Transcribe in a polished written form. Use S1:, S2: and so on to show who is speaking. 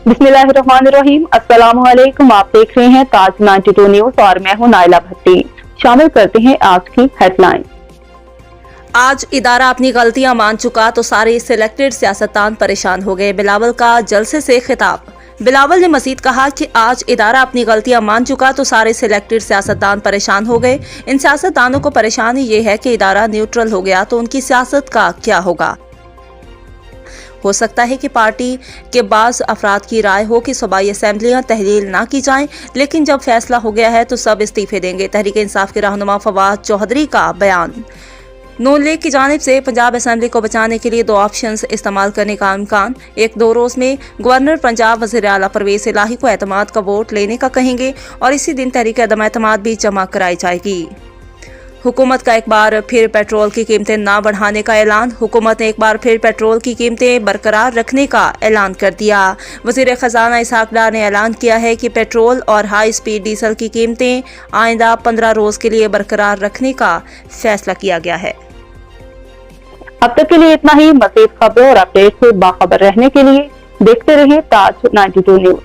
S1: बिस्मिल्लाहिर्रहमानिर्रहीम। अस्सलामुअलैकुम। आप देख रहे हैं ताज 92 न्यूज और मैं हूं नाइला भट्टी। शामिल करते हैं आज की हेडलाइन।
S2: आज इदारा अपनी गलतियां मान चुका तो सारे सिलेक्टेड सियासतदान परेशान हो गए। बिलावल का जलसे से खिताब। बिलावल ने मजीद कहा कि आज इदारा अपनी गलतियां मान चुका तो सारे सिलेक्टेड सियासतदान परेशान हो गए। इन सियासतदानों को परेशानी ये है कि इदारा न्यूट्रल हो गया तो उनकी सियासत का क्या होगा। हो सकता है कि पार्टी के बाज़ अफराद की राय हो कि सूबाई असेंबलियां तहलील ना की जाएं, लेकिन जब फैसला हो गया है तो सब इस्तीफे देंगे। तहरीक इंसाफ के रहनुमा फवाद चौधरी का बयान। नून लीग की जानिब से पंजाब असेंबली को बचाने के लिए 2 ऑप्शंस इस्तेमाल करने का इम्कान। 1-2 रोज में गवर्नर पंजाब वज़ीर आला परवेज इलाही को एतमाद का वोट लेने का कहेंगे और इसी दिन तहरीक अदम एतमाद भी जमा कराई जाएगी। हुकूमत का एक बार फिर पेट्रोल की कीमतें ना बढ़ाने का ऐलान। हुकूमत ने एक बार फिर पेट्रोल की कीमतें बरकरार रखने का ऐलान कर दिया। वज़ीर ख़जाना इसहाक डार ने ऐलान किया है कि पेट्रोल और हाई स्पीड डीजल की कीमतें आइंदा 15 रोज के लिए बरकरार रखने का फैसला किया गया है।
S1: अब तक के लिए इतना ही। मज़ीद खबरों और अपडेट से बाखबर रहने के लिए देखते रहिए ताज 92 न्यूज।